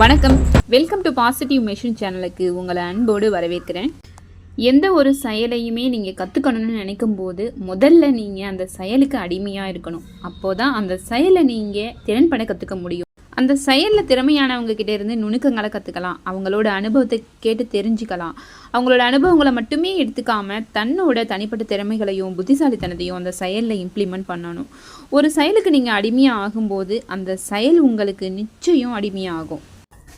வணக்கம், welcome to positive machine சேனலுக்கு உங்களை அன்போடு வரவேற்கிறேன். எந்த ஒரு செயலையுமே நீங்கள் கற்றுக்கணும்னு நினைக்கும் போது முதல்ல நீங்கள் அந்த செயலுக்கு அடிமையாக இருக்கணும். அப்போதான் அந்த செயலை நீங்கள் திறன்பட கற்றுக்க முடியும். அந்த செயலில் திறமையானவங்க கிட்டே இருந்து நுணுக்கங்களை கற்றுக்கலாம், அவங்களோட அனுபவத்தை கேட்டு தெரிஞ்சுக்கலாம். அவங்களோட அனுபவங்களை மட்டுமே எடுத்துக்காமல் தன்னோட தனிப்பட்ட திறமைகளையும் புத்திசாலித்தனத்தையும் அந்த செயலில் இம்ப்ளிமெண்ட் பண்ணணும். ஒரு செயலுக்கு நீங்கள் அடிமையாக ஆகும்போது அந்த செயல் உங்களுக்கு நிச்சயம் அடிமையாகும்.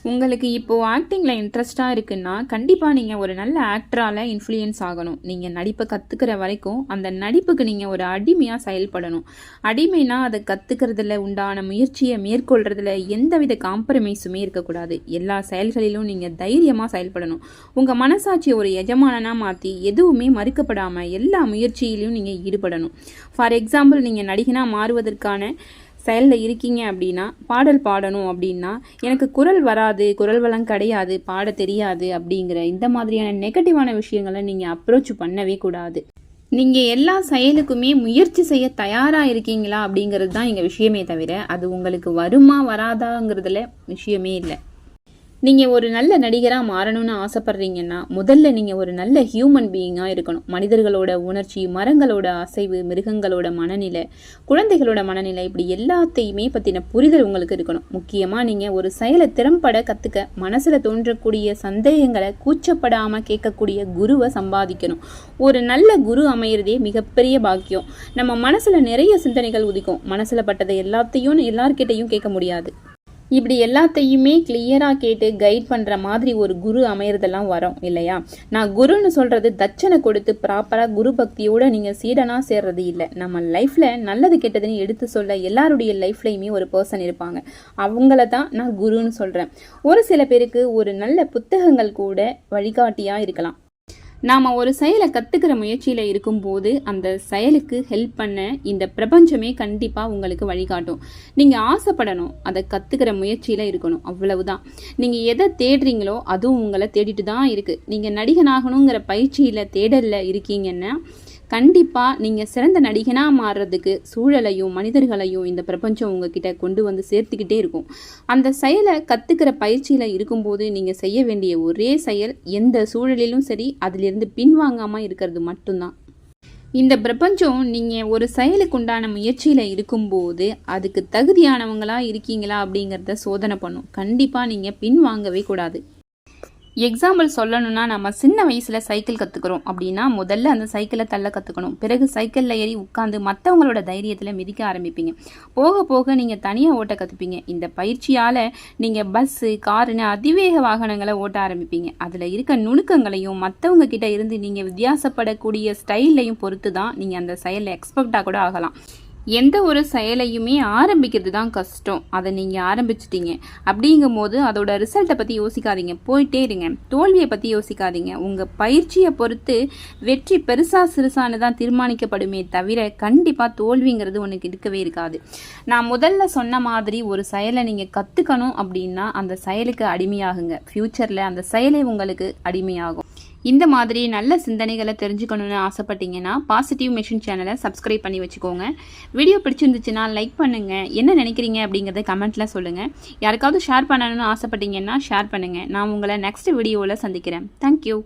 உங்களுக்கு இப்போது ஆக்டிங்கில் இன்ட்ரெஸ்ட்டாக இருக்குன்னா கண்டிப்பாக நீங்கள் ஒரு நல்ல ஆக்டரால் இன்ஃப்ளூயன்ஸ் ஆகணும். நீங்கள் நடிப்பை கற்றுக்கிற வரைக்கும் அந்த நடிப்புக்கு நீங்கள் ஒரு அடிமையாக செயல்படணும். அடிமைனா அதை கற்றுக்கிறதுல உண்டான முயற்சியை மேற்கொள்கிறதுல எந்தவித காம்ப்ரமைஸுமே இருக்கக்கூடாது. எல்லா செயல்களிலும் நீங்கள் தைரியமாக செயல்படணும். உங்கள் மனசாட்சியை ஒரு எஜமானனாக மாற்றி எதுவுமே மறுக்கப்படாமல் எல்லா முயற்சியிலையும் நீங்கள் ஈடுபடணும். ஃபார் எக்ஸாம்பிள், நீங்கள் நடிகனாக மாறுவதற்கான செயலில் இருக்கீங்க அப்படின்னா, பாடல் பாடணும் அப்படின்னா எனக்கு குரல் வராது, குரல் வளம் கிடையாது, பாட தெரியாது அப்படிங்கிற இந்த மாதிரியான நெகட்டிவான விஷயங்களை நீங்கள் அப்ரோச் பண்ணவே கூடாது. நீங்கள் எல்லா செயலுக்குமே முயற்சி செய்ய தயாராக இருக்கீங்களா அப்படிங்கிறது தான் இங்கே விஷயமே தவிர அது உங்களுக்கு வருமா வராதாங்கிறதுல விஷயமே இல்லை. நீங்கள் ஒரு நல்ல நடிகராக மாறணும்னு ஆசைப்பட்றீங்கன்னா முதல்ல நீங்கள் ஒரு நல்ல ஹியூமன் பீயிங்காக இருக்கணும். மனிதர்களோட உணர்ச்சி, மரங்களோட அசைவு, மிருகங்களோட மனநிலை, குழந்தைகளோட மனநிலை, இப்படி எல்லாத்தையுமே பற்றின புரிதல் உங்களுக்கு இருக்கணும். முக்கியமாக நீங்கள் ஒரு செயலை திறம்பட கற்றுக்க மனசில் தோன்றக்கூடிய சந்தேகங்களை கூச்சப்படாமல் கேட்கக்கூடிய குருவை சம்பாதிக்கணும். ஒரு நல்ல குரு அமையிறதே மிகப்பெரிய பாக்கியம். நம்ம மனசில் நிறைய சிந்தனைகள் உதிக்கும். மனசில் பட்டதை எல்லாத்தையும் எல்லார்கிட்டையும் கேட்க முடியாது. இப்படி எல்லாத்தையுமே கிளியராக கேட்டு கைட் பண்ணுற மாதிரி ஒரு குரு அமையிறதெல்லாம் வரும் இல்லையா? நான் குருன்னு சொல்கிறது தட்சணை கொடுத்து ப்ராப்பராக குரு பக்தியோடு நீங்கள் சீடனாக சேர்றது இல்லை. நம்ம லைஃப்பில் நல்லது கெட்டதுன்னு எடுத்து சொல்ல எல்லாருடைய லைஃப்லையுமே ஒரு பர்சன் இருப்பாங்க. அவங்கள தான் நான் குருன்னு சொல்கிறேன். ஒரு சில பேருக்கு ஒரு நல்ல புத்தகங்கள் கூட வழிகாட்டியாக இருக்கலாம். நாம் ஒரு செயலை கற்றுக்கிற முயற்சியில் இருக்கும்போது அந்த செயலுக்கு ஹெல்ப் பண்ண இந்த பிரபஞ்சமே கண்டிப்பாக உங்களுக்கு வழிகாட்டும். நீங்கள் ஆசைப்படணும், அதை கற்றுக்கிற முயற்சியில் இருக்கணும், அவ்வளவுதான். நீங்கள் எதை தேடுறீங்களோ அதுவும் உங்களை தேடிட்டு தான் இருக்குது. நீங்கள் நடிகனாகணுங்கிற பயிற்சியில் தேடலில் இருக்கீங்கன்னா கண்டிப்பாக நீங்கள் சிறந்த நடிகனாக மாறுறதுக்கு சூழலையும் மனிதர்களையும் இந்த பிரபஞ்சம் உங்ககிட்ட கொண்டு வந்து சேர்த்துக்கிட்டே இருக்கும். அந்த செயலை கற்றுக்கிற பயிற்சியில் இருக்கும்போது நீங்கள் செய்ய வேண்டிய ஒரே செயல் எந்த சூழலிலும் சரி அதிலிருந்து பின்வாங்காமல் இருக்கிறது மட்டும்தான். இந்த பிரபஞ்சம் நீங்கள் ஒரு செயலுக்கு உண்டான முயற்சியில் இருக்கும்போது அதுக்கு தகுதியானவங்களாக இருக்கீங்களா அப்படிங்கிறத சோதனை பண்ணும். கண்டிப்பாக நீங்கள் பின்வாங்கவே கூடாது. எக்ஸாம்பிள் சொல்லணும்னா, நம்ம சின்ன வயசில் சைக்கிள் கற்றுக்குறோம் அப்படின்னா முதல்ல அந்த சைக்கிளை தள்ள கற்றுக்கணும். பிறகு சைக்கிளில் ஏறி உட்காந்து மற்றவங்களோட தைரியத்தில் மிதிக்க ஆரம்பிப்பீங்க. போக போக நீங்கள் தனியாக ஓட்ட கற்றுப்பீங்க. இந்த பயிற்சியால் நீங்கள் பஸ்ஸு, காருன்னு அதிவேக வாகனங்களை ஓட்ட ஆரம்பிப்பீங்க. அதில் இருக்க நுணுக்கங்களையும் மற்றவங்க கிட்ட இருந்து நீங்கள் வித்தியாசப்படக்கூடிய ஸ்டைல்லையும் பொறுத்து தான் நீங்கள் அந்த செயலில் எக்ஸ்பர்ட்டாக கூட ஆகலாம். எந்த ஒரு செயலையுமே ஆரம்பிக்கிறது தான் கஷ்டம். அதை நீங்கள் ஆரம்பிச்சிட்டீங்க அப்படிங்கும் போது அதோட ரிசல்ட்டை பற்றி யோசிக்காதீங்க, போயிட்டே இருங்க. தோல்வியை பற்றி யோசிக்காதீங்க. உங்கள் பயிற்சியை பொறுத்து வெற்றி பெருசா சிறுசானு தான் தீர்மானிக்கப்படுமே தவிர கண்டிப்பாக தோல்விங்கிறது உனக்கு இருக்கவே இருக்காது. நான் முதல்ல சொன்ன மாதிரி ஒரு செயலை நீங்கள் கற்றுக்கணும் அப்படின்னா அந்த செயலுக்கு அடிமையாகுங்க. ஃப்யூச்சரில் அந்த செயலை உங்களுக்கு அடிமையாகும். இந்த மாதிரி நல்ல சிந்தனைகளை தெரிஞ்சுக்கணுன்னு ஆசைப்பட்டீங்கன்னா பாசிட்டிவ் மெஷின் சேனலை சப்ஸ்கிரைப் பண்ணி வச்சுக்கோங்க. வீடியோ பிடிச்சிருந்துச்சுன்னா லைக் பண்ணுங்கள். என்ன நினைக்கிறீங்க அப்படிங்கிறத கமெண்ட்டில் சொல்லுங்கள். யாருக்காவது ஷேர் பண்ணணும்னு ஆசைப்பட்டீங்கன்னா ஷேர் பண்ணுங்கள். நான் உங்களை நெக்ஸ்ட் வீடியோவில் சந்திக்கிறேன். தேங்க்யூ.